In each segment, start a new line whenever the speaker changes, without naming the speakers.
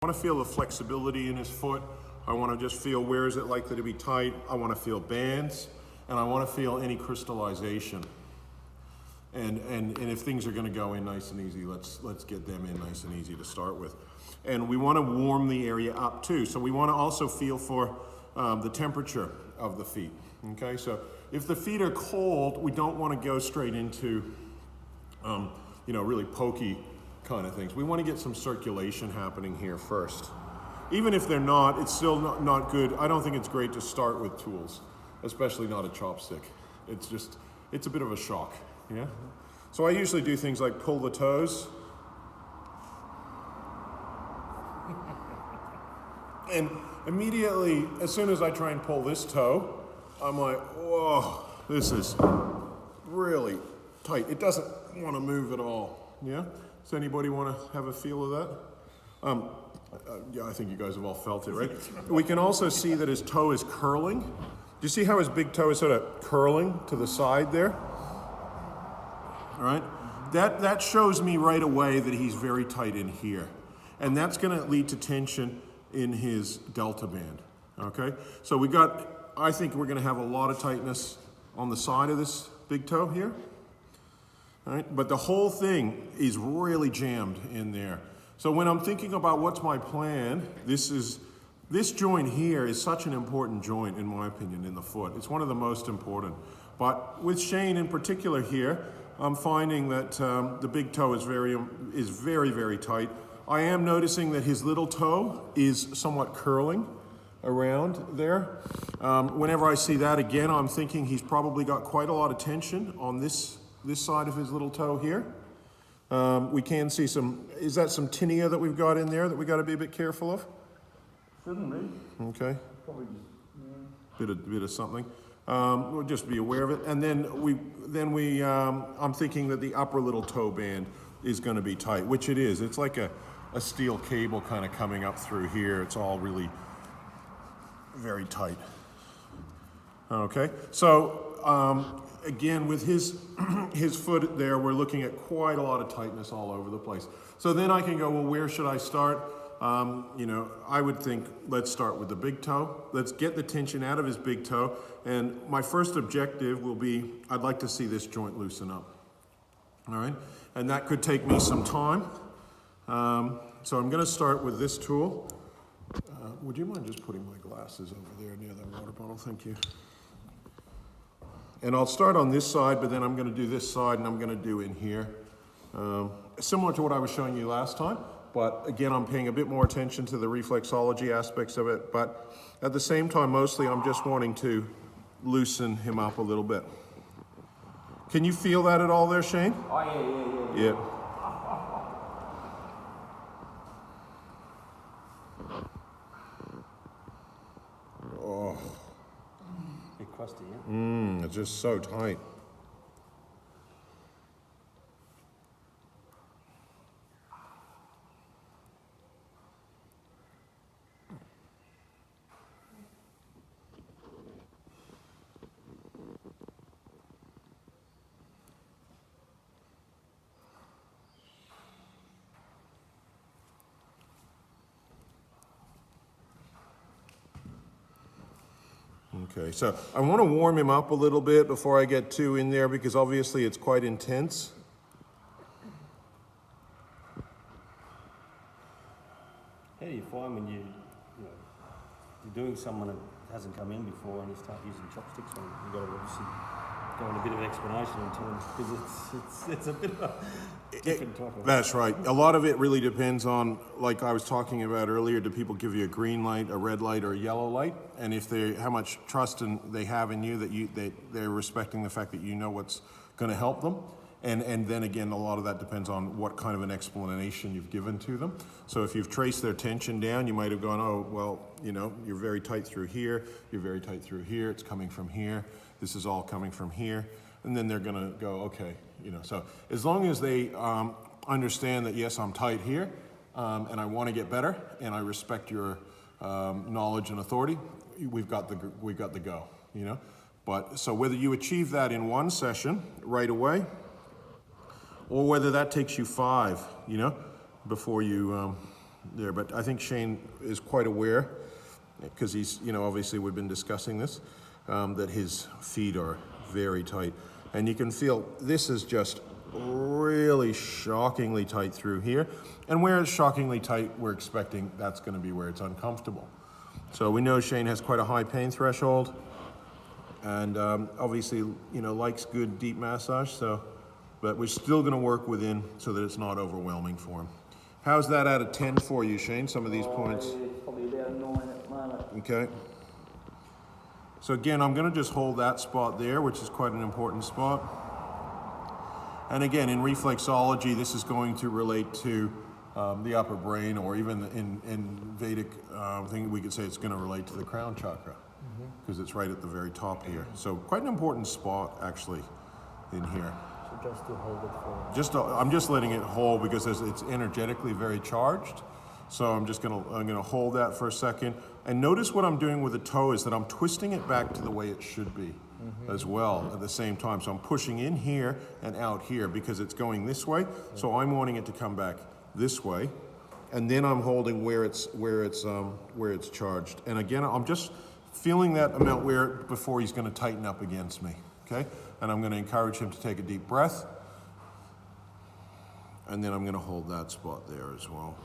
I want to feel the flexibility in his foot. I want to just feel where is it likely to be tight. I want to feel bands, and I want to feel any crystallization. And if things are going to go in nice and easy, let's get them in nice and easy to start with. And we want to warm the area up too. So we want to also feel for the temperature of the feet. Okay, so if the feet are cold, we don't want to go straight into really pokey kind of things. We want to get some circulation happening here first. Even if they're not, it's still not good. I don't think it's great to start with tools, especially not a chopstick. It's a bit of a shock. Yeah. So I usually do things like pull the toes. And immediately, as soon as I try and pull this toe, I'm like, whoa, this is really tight. It doesn't want to move at all. Yeah? Does anybody want to have a feel of that? Yeah, I think you guys have all felt it, right? We can also see that his toe is curling. Do you see how his big toe is sort of curling to the side there? All right, that shows me right away that he's very tight in here. And that's gonna lead to tension in his delta band, okay? So I think we're gonna have a lot of tightness on the side of this big toe here, all right? But the whole thing is really jammed in there. So when I'm thinking about what's my plan, this joint here is such an important joint, in my opinion, in the foot. It's one of the most important. But with Shane in particular here, I'm finding that the big toe is very, very tight. I am noticing that his little toe is somewhat curling around there. Whenever I see that again, I'm thinking he's probably got quite a lot of tension on this side of his little toe here. We can see is that some tinea that we've got in there that we got to be a bit careful of?
Shouldn't be.
Okay.
Probably just,
Bit of something. We'll just be aware of it. And then I'm thinking that the upper little toe band is going to be tight, which it is. It's like a steel cable kind of coming up through here. It's all really very tight. Okay, so again, with his foot there, we're looking at quite a lot of tightness all over the place. So then I can go, well, where should I start? I would think, let's start with the big toe. Let's get the tension out of his big toe. And my first objective will be, I'd like to see this joint loosen up. All right, and that could take me some time. So I'm gonna start with this tool. Would you mind just putting my glasses over there near that water bottle? Thank you. And I'll start on this side, but then I'm gonna do this side and I'm gonna do in here. Similar to what I was showing you last time. But again, I'm paying a bit more attention to the reflexology aspects of it. But at the same time, mostly I'm just wanting to loosen him up a little bit. Can you feel that at all there, Shane?
Oh, yeah.
Yeah. Oh.
Bit crusty, yeah?
It's just so tight. Okay, so I want to warm him up a little bit before I get too in there because obviously it's quite intense.
How do you find when you're doing someone that hasn't come in before and you start using chopsticks? And you've got to obviously go in a bit of explanation and tell them because it's a bit of a different type of...
That's right. A lot of it really depends on, like I was talking about earlier, do people give you a green light, a red light, or a yellow light? And if how much trust they have in you that they're respecting the fact that you know what's going to help them. And then again, a lot of that depends on what kind of an explanation you've given to them. So if you've traced their tension down, you might have gone, oh, well, you're very tight through here, you're very tight through here, it's coming from here, this is all coming from here. And then they're gonna go, okay, so as long as they understand that, yes, I'm tight here, and I wanna get better, and I respect your knowledge and authority, we've got the go, But so whether you achieve that in one session right away, or whether that takes you 5, before you there. But I think Shane is quite aware, because he's, you know, obviously we've been discussing this, that his feet are very tight. And you can feel this is just really shockingly tight through here. And where it's shockingly tight, we're expecting that's going to be where it's uncomfortable. So we know Shane has quite a high pain threshold, and obviously, you know, likes good deep massage. So, but we're still going to work within so that it's not overwhelming for him. How's that out of 10 for you, Shane? Some of these points.
Probably about 9 at the moment.
Okay. So again, I'm going to just hold that spot there, which is quite an important spot. And again, in reflexology, this is going to relate to the upper brain, or even in Vedic thing, we could say it's going to relate to the crown chakra, because it's right at the very top here. So quite an important spot, actually, in here.
So just to hold it for...
I'm just letting it hold because it's energetically very charged. So I'm gonna hold that for a second. And notice what I'm doing with the toe is that I'm twisting it back to the way it should be as well at the same time. So I'm pushing in here and out here because it's going this way. So I'm wanting it to come back this way. And then I'm holding where it's charged. And again, I'm just feeling that amount where before he's gonna tighten up against me, okay? And I'm gonna encourage him to take a deep breath. And then I'm gonna hold that spot there as well.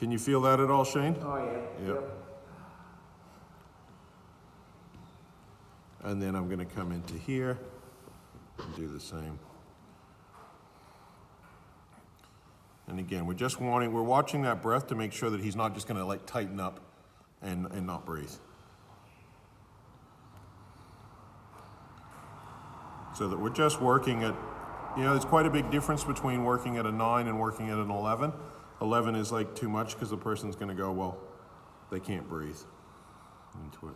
Can you feel that at all, Shane?
Oh, yeah.
Yep. And then I'm going to come into here and do the same. And again, we're watching that breath to make sure that he's not just going to like tighten up and not breathe. So that we're just working at, you know, there's quite a big difference between working at a 9 and working at an 11. 11 is like too much because the person's going to go, well, they can't breathe into it.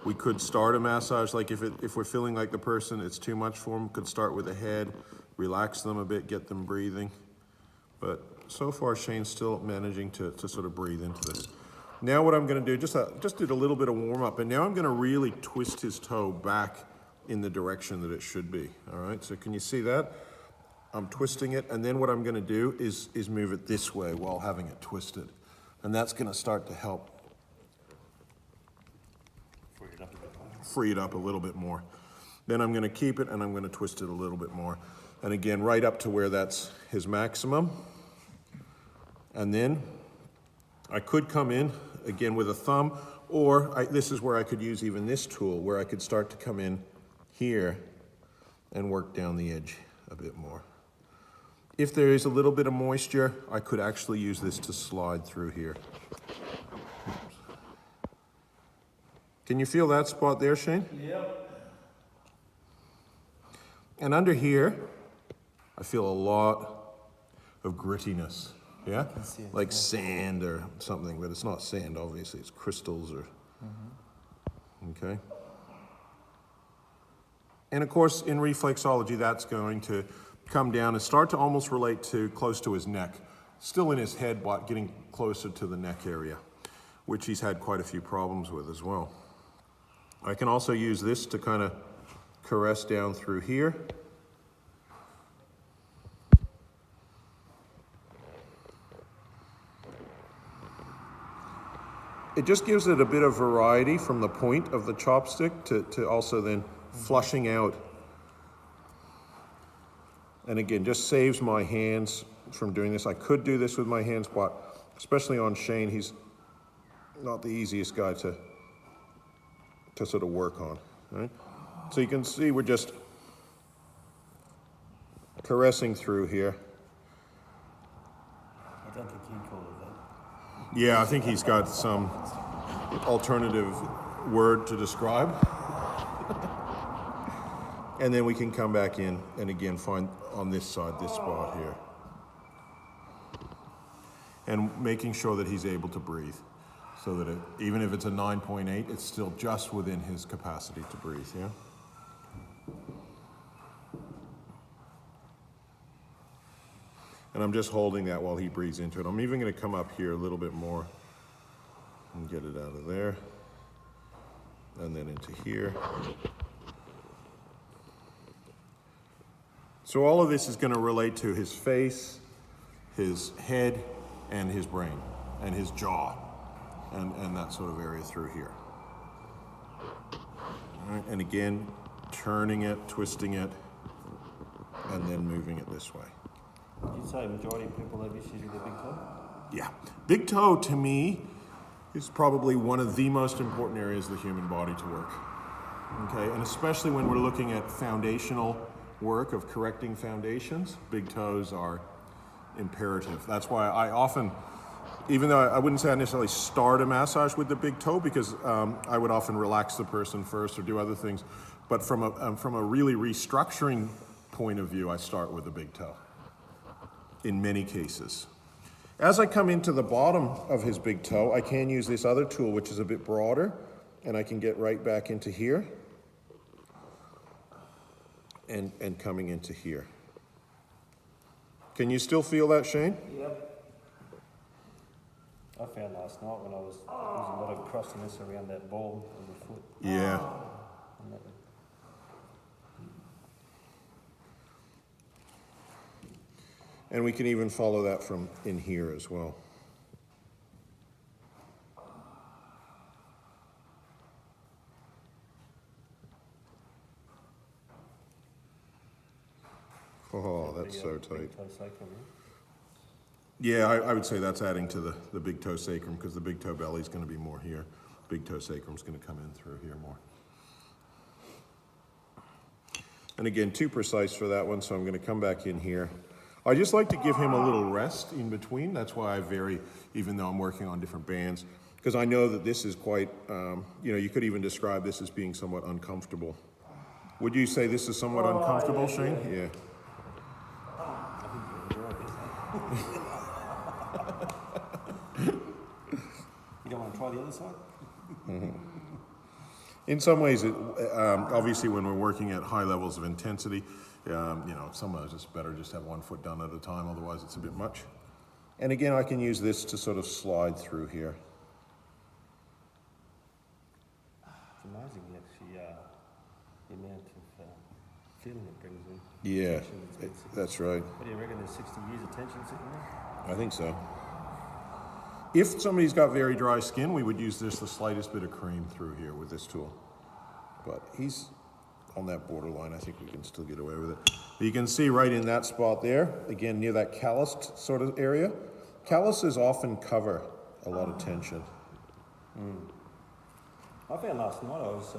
We could start a massage, like if we're feeling like the person, it's too much for them, could start with the head, relax them a bit, get them breathing. But so far, Shane's still managing to sort of breathe into this. Now what I'm going to do, just did a little bit of warm up, and now I'm going to really twist his toe back in the direction that it should be. All right, so can you see that? I'm twisting it, and then what I'm gonna do is move it this way while having it twisted. And that's gonna start to help free it up a little bit more. Then I'm gonna keep it and I'm gonna twist it a little bit more. And again, right up to where that's his maximum. And then I could come in again with a thumb, or this is where I could use even this tool, where I could start to come in here and work down the edge a bit more. If there is a little bit of moisture, I could actually use this to slide through here. Can you feel that spot there, Shane?
Yep.
And under here, I feel a lot of grittiness, yeah? Like sand or something, but it's not sand, obviously, it's crystals or, okay? And of course, in reflexology, that's going to come down and start to almost relate to close to his neck. Still in his head, but getting closer to the neck area, which he's had quite a few problems with as well. I can also use this to kind of caress down through here. It just gives it a bit of variety from the point of the chopstick to also then flushing out. And again, just saves my hands from doing this. I could do this with my hands, but especially on Shane, he's not the easiest guy to sort of work on, right? So you can see we're just caressing through here.
I don't think he'd call it that.
Yeah, I think he's got some alternative word to describe. And then we can come back in and again find on this side, this spot here. And making sure that he's able to breathe so that even if it's a 9.8, it's still just within his capacity to breathe, yeah? And I'm just holding that while he breathes into it. I'm even gonna come up here a little bit more and get it out of there. And then into here. So all of this is going to relate to his face, his head, and his brain, and his jaw, and that sort of area through here. All right, and again, turning it, twisting it, and then moving it this way.
Did you say a majority of people have issues with their big toe?
Yeah. Big toe, to me, is probably one of the most important areas of the human body to work. Okay, and especially when we're looking at foundational work of correcting foundations, big toes are imperative. That's why I often, even though I wouldn't say I necessarily start a massage with the big toe, because I would often relax the person first or do other things, but from a really restructuring point of view, I start with the big toe in many cases. As I come into the bottom of his big toe, I can use this other tool, which is a bit broader, and I can get right back into here and coming into here. Can you still feel that, Shane?
Yep. I found last night when I was there was a lot of crustiness around that ball of the foot.
Yeah.
And that,
And we can even follow that from in here as well. Oh, that's so tight.
big toe sacrum,
Yeah, I would say that's adding to the big toe sacrum, because the big toe belly is going to be more here. Big toe sacrum is going to come in through here more. And again, too precise for that one, so I'm going to come back in here. I just like to give him a little rest in between. That's why I vary, even though I'm working on different bands, because I know that this is quite, you could even describe this as being somewhat uncomfortable. Would you say this is somewhat uncomfortable, Shane? Yeah.
You don't want to try the other side?
In some ways, obviously when we're working at high levels of intensity, sometimes it's better just have one foot done at a time, otherwise it's a bit much. And again, I can use this to sort of slide through here.
It's amazing actually the amount of feeling it brings in.
Yeah, that's right.
What do you reckon, there's 60 years of tension sitting there?
I think so. If somebody's got very dry skin, we would use this the slightest bit of cream through here with this tool. But he's on that borderline. I think we can still get away with it. You can see right in that spot there, again, near that calloused sort of area. Calluses often cover a lot of tension.
I found last night I was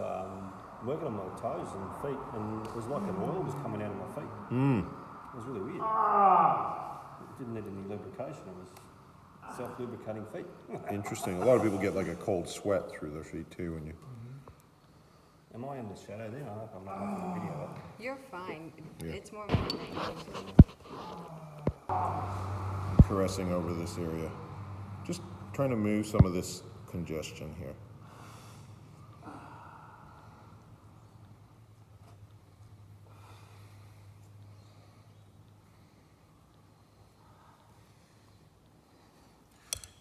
working on my toes and feet, and it was like an oil was coming out of my feet. It was really weird. It didn't need any lubrication. It was self-lubricating feet.
Interesting. A lot of people get like a cold sweat through their feet too when you...
Am I in the shadow there? I hope I'm not making a video of it.
You're fine.
Yeah.
It's more of a negative.
caressing over this area. Just trying to move some of this congestion here.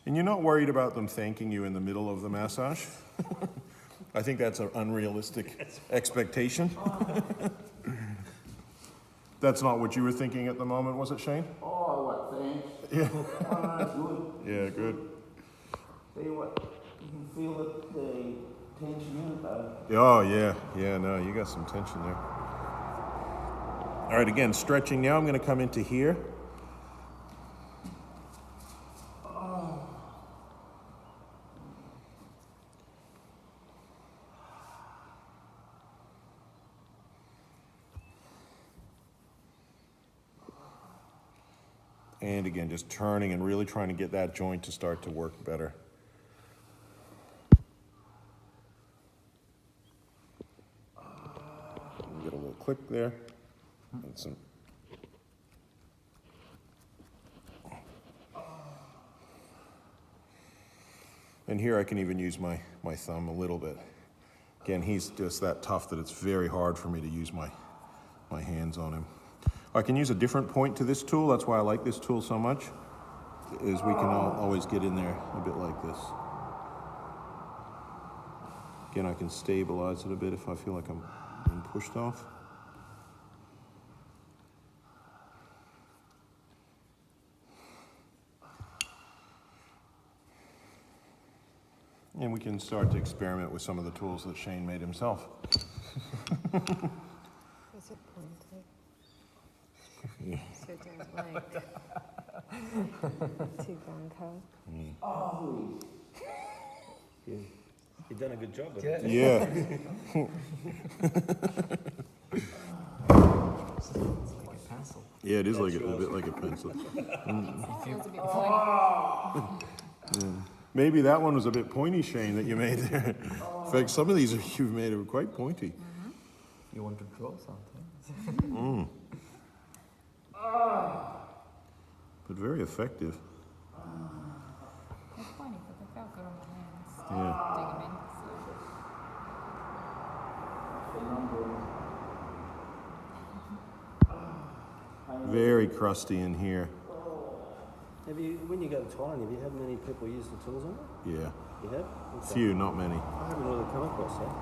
And you're not worried about them thanking you in the middle of the massage? I think that's an unrealistic expectation. That's not what you were thinking at the moment, was it, Shane?
Oh, what, thanks?
Yeah.
Good.
Yeah, good.
Tell you what, you can feel the tension in it, though.
Oh, yeah. Yeah, no, you got some tension there. All right, again, stretching now. I'm going to come into here. And again, just turning and really trying to get that joint to start to work better. Get a little click there. And some. And here I can even use my thumb a little bit. Again, he's just that tough that it's very hard for me to use my hands on him. I can use a different point to this tool. That's why I like this tool so much, is we can always get in there a bit like this. Again, I can stabilize it a bit if I feel like I'm being pushed off. And we can start to experiment with some of the tools that Shane made himself.
Is it pointed?
Yeah.
So don't like too gung-ho.
Oh,
Yeah. You've done a good job with
Yeah.
it.
Yeah.
It's like a pencil.
Yeah, it is like a bit like a pencil.
Feels a bit pointy.
Maybe that one was a bit pointy, Shane, that you made there. In fact, some of these you've made are quite pointy.
You want to draw something?
But very effective.
They're pointy, but they felt good on my hands.
Yeah.
Dig 'em in.
Very crusty in here.
Have you, when you go to Thailand, have you had many people use the tools on it?
Yeah.
You have? Okay.
Few, not many.
I haven't really come across that.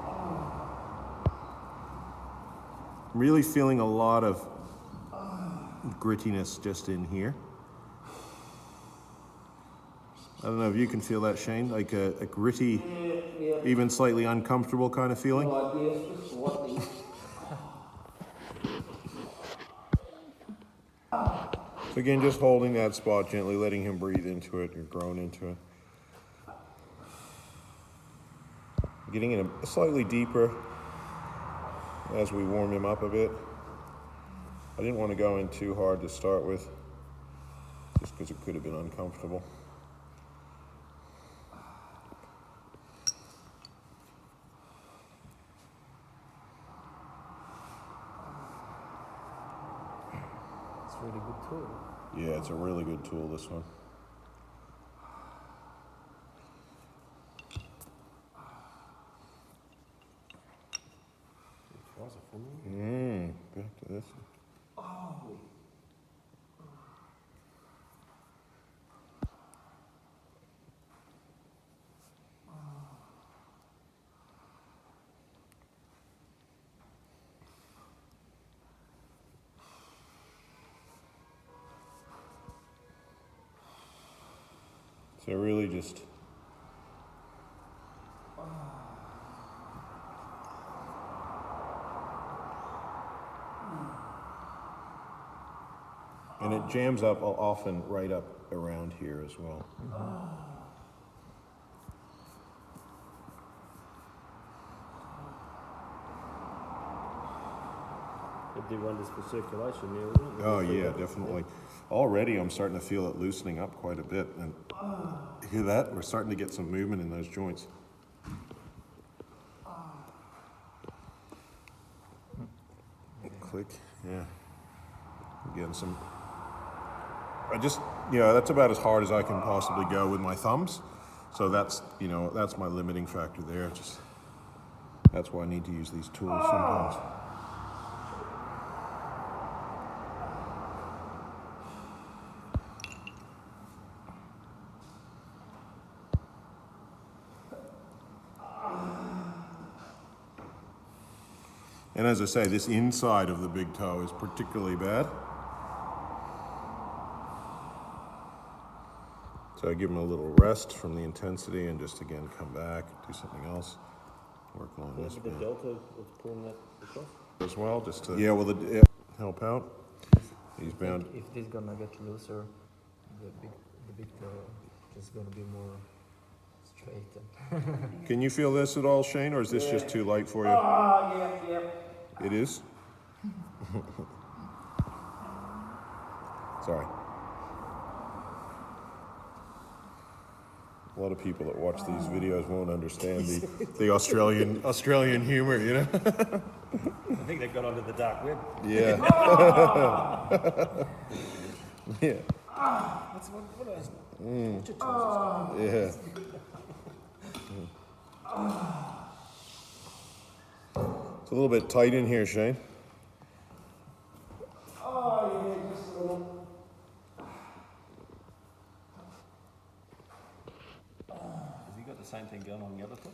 Really feeling a lot of grittiness just in here. I don't know if you can feel that, Shane, like a gritty, even slightly uncomfortable kind of feeling.
no idea, it's just slightly.
So again, just holding that spot gently, letting him breathe into it or groan into it. Getting in a slightly deeper as we warm him up a bit. I didn't want to go in too hard to start with, just because it could have been uncomfortable.
It's a really good tool.
Yeah, it's a really good tool, this one.
Twice it for me.
Back to this. So really just and it jams up often right up around here as well.
It'd do wonders for circulation there, wouldn't it?
Oh yeah, definitely. Already I'm starting to feel it loosening up quite a bit, and you hear that? We're starting to get some movement in those joints. Click, yeah. Again, some. I just, that's about as hard as I can possibly go with my thumbs. So that's, that's my limiting factor there. That's why I need to use these tools sometimes. And as I say, this inside of the big toe is particularly bad. So I give him a little rest from the intensity and just again come back, do something else, work along this
The
bit
delta was pulling that across.
as well, just to help out. He's bound.
If this gonna get looser, the big toe is gonna be more straight.
Can you feel this at all, Shane, or is this just too light for you?
Yeah.
It is? Sorry. A lot of people that watch these videos won't understand the Australian humor,
I think they got onto the dark web.
Yeah. Yeah.
What's what are those?
Yeah. It's a little bit tight in here, Shane.
Oh, yeah, just a little.
Has he got the same thing going on the other foot?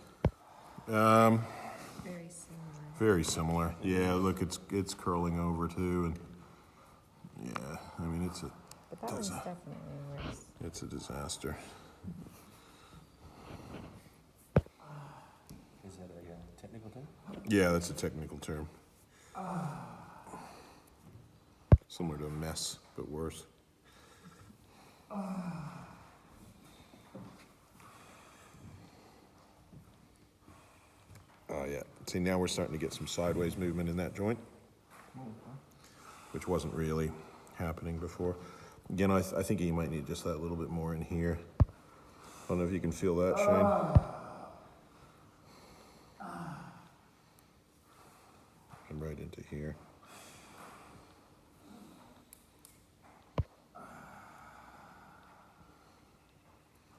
Very similar.
Very similar. Yeah, look, it's curling over too, and yeah, I mean
But that one's definitely worse.
it's a disaster. Yeah, that's a technical term. Similar to a mess, but worse. Oh yeah, see now we're starting to get some sideways movement in that joint, which wasn't really happening before. Again, I think you might need just that little bit more in here. I don't know if you can feel that, Shane. Come right into here.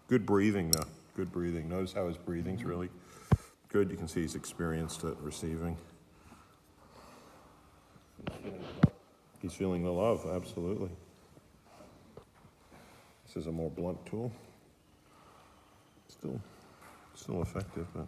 Good breathing though, good breathing. Notice how his breathing's really good. You can see he's experienced at receiving. He's feeling the love, absolutely. This is a more blunt tool. Still effective, but.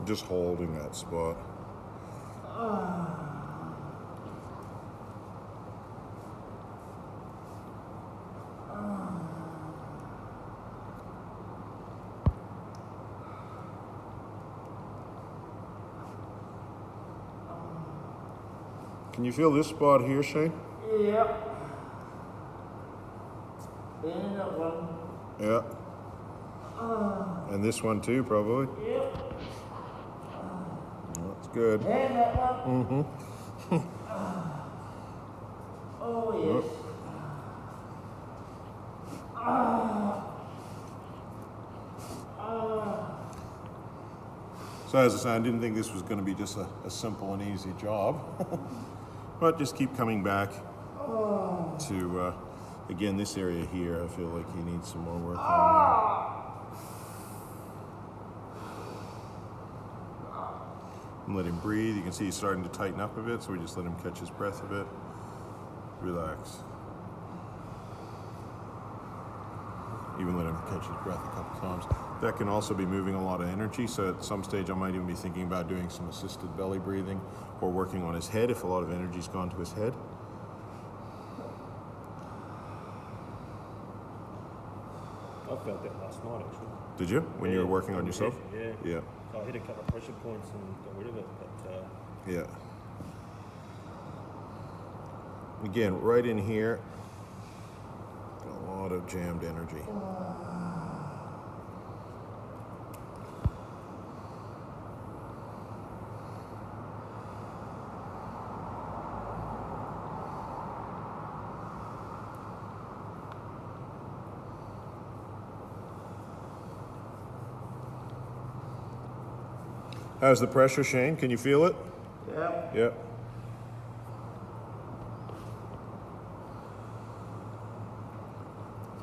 Just holding that spot. Can you feel this spot here, Shane?
Yep. And that one.
Yeah. And this one too, probably.
Yep.
That's good.
And that one. Oh yes.
So as I said, I didn't think this was going to be just a simple and easy job. But just keep coming back to, again, this area here, I feel like he needs some more work on there. And let him breathe. You can see he's starting to tighten up a bit, so we just let him catch his breath a bit. Relax. Even let him catch his breath a couple times. That can also be moving a lot of energy, so at some stage I might even be thinking about doing some assisted belly breathing or working on his head if a lot of energy's gone to his head.
I felt that last night actually.
Did you? When you were working on
the
yourself?
head,
Yeah.
Yeah. So I hit a couple of pressure points and got rid of it, but
Yeah. Again, right in here, got a lot of jammed energy. How's the pressure, Shane? Can you feel it?
Yep.
Yeah.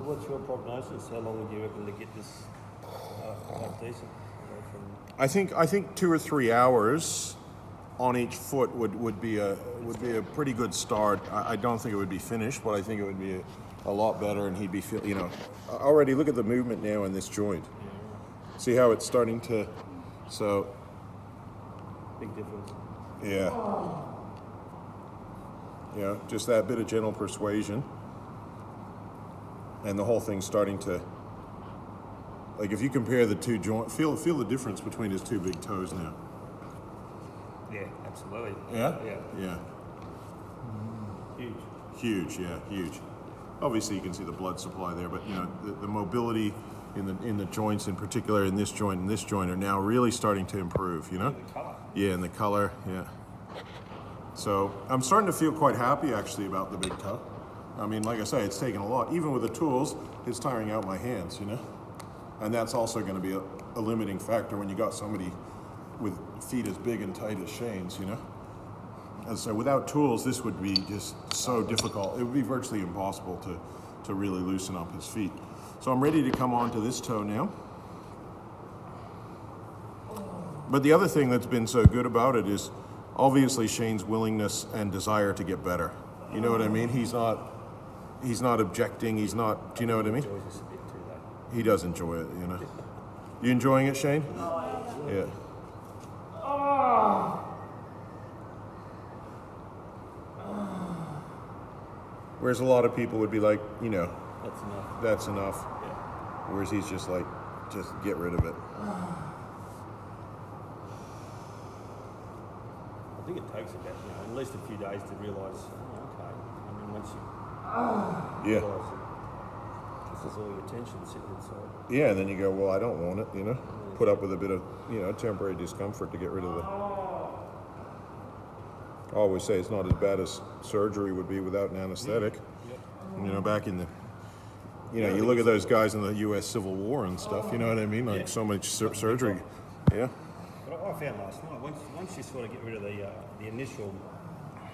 so what's your prognosis? How long would you reckon to get this half decent? You know, from
I think 2 or 3 hours on each foot would be a pretty good start. I don't think it would be finished, but I think it would be a lot better, and he'd be already look at the movement now in this joint. See how it's starting to, so
big difference.
yeah. Yeah, just that bit of gentle persuasion. And the whole thing's starting to, like if you compare the two joints, feel the difference between his two big toes now.
Yeah, absolutely.
Yeah?
Yeah.
Yeah.
Huge.
Huge, yeah, huge. Obviously you can see the blood supply there, but you know, the mobility in the joints in particular, in this joint and this joint are now really starting to improve, you know?
The colour.
Yeah, and the color, yeah. So I'm starting to feel quite happy actually about the big toe. I mean, like I say, it's taken a lot. Even with the tools, it's tiring out my hands, you know? And that's also going to be a limiting factor when you got somebody with feet as big and tight as Shane's, you know? And so without tools, this would be just so difficult. It would be virtually impossible to really loosen up his feet. So I'm ready to come on to this toe now. But the other thing that's been so good about it is obviously Shane's willingness and desire to get better. You know what I mean? He's not objecting. He's not. Do you know what I mean?
Enjoys this a bit too, though.
He does enjoy it. You know. You enjoying it, Shane? Yeah. Whereas a lot of people would be like, you know,
That's enough.
that's enough.
Yeah.
Whereas he's just like, just get rid of it.
I think it takes about, at least a few days to realise, oh, okay. I mean, once you
Yeah.
realise that this is all your tension sitting inside.
Yeah, and then you go, well, I don't want it, you know. Put up with a bit of, temporary discomfort to get rid of it. I always say it's not as bad as surgery would be without an anesthetic. Back in the, you look at those guys in the U.S. Civil War and stuff, you know what I mean? Like so much surgery. Yeah.
But I found last night, once you sort of get rid of the initial,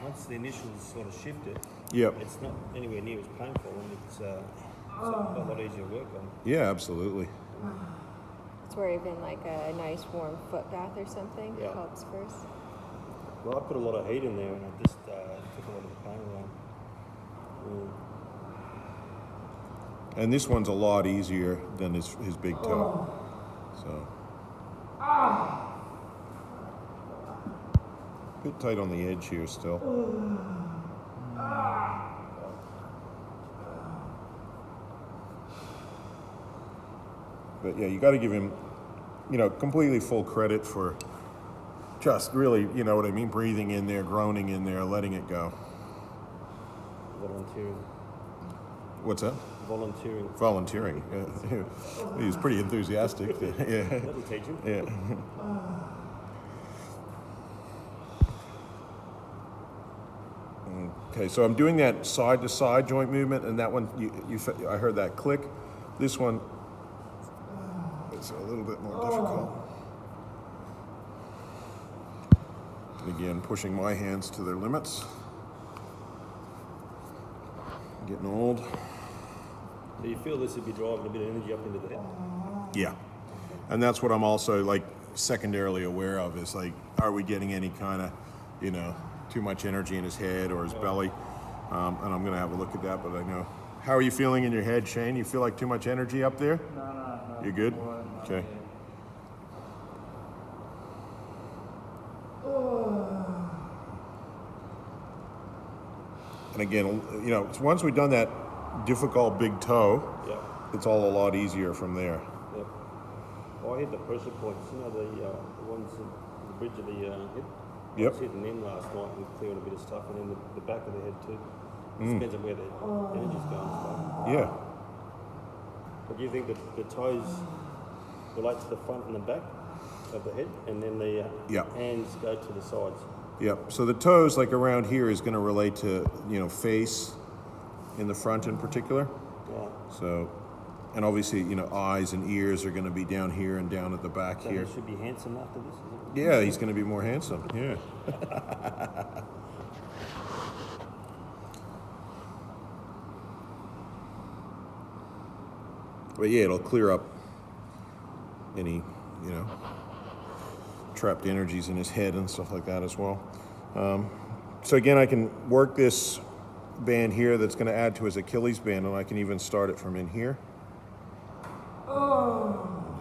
once the initials sort of shifted,
Yep.
it's not anywhere near as painful, and it's a lot easier to work on.
Yeah, absolutely.
It's where even like a nice warm foot bath or something
Yeah.
helps first.
Well, I put a lot of heat in there, and it just took a lot of the pain away.
And this one's a lot easier than his big toe. So. Bit tight on the edge here still. But yeah, you got to give him, completely full credit for just really, you know what I mean, breathing in there, groaning in there, letting it go.
Volunteering.
What's that?
Volunteering.
Volunteering. Yeah. He was pretty enthusiastic. Yeah.
That'll teach him.
Yeah. Okay, so I'm doing that side to side joint movement, and that one, I heard that click. This one is a little bit more difficult. And again, pushing my hands to their limits. Getting old.
So you feel this would be driving a bit of energy up into the head?
Yeah. And that's what I'm also like secondarily aware of is like, are we getting any kind of, too much energy in his head or his belly? And I'm going to have a look at that, but I know. How are you feeling in your head, Shane? You feel like too much energy up there?
No.
You good? Okay. And again, once we've done that difficult big toe,
Yeah.
it's all a lot easier from there.
Yep. Oh, I hit the pressure points, the ones at the bridge of the hip. I
Yep.
was hitting them last night and clearing a bit of stuff, and then the back of the head too. It depends on where the energy's going and stuff.
Yeah.
But do you think that the toes relate to the front and the back of the head, and then the
Yeah.
hands go to the sides?
Yep. So the toes, like around here, is going to relate to, face in the front in particular.
Right.
So, and obviously, eyes and ears are going to be down here and down at the back
So
here.
he should be handsome after this, is it?
Yeah, he's going to be more handsome. Yeah. But yeah, it'll clear up any, trapped energies in his head and stuff like that as well. So again, I can work this band here that's going to add to his Achilles band, and I can even start it from in here.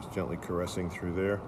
Just gently caressing through there.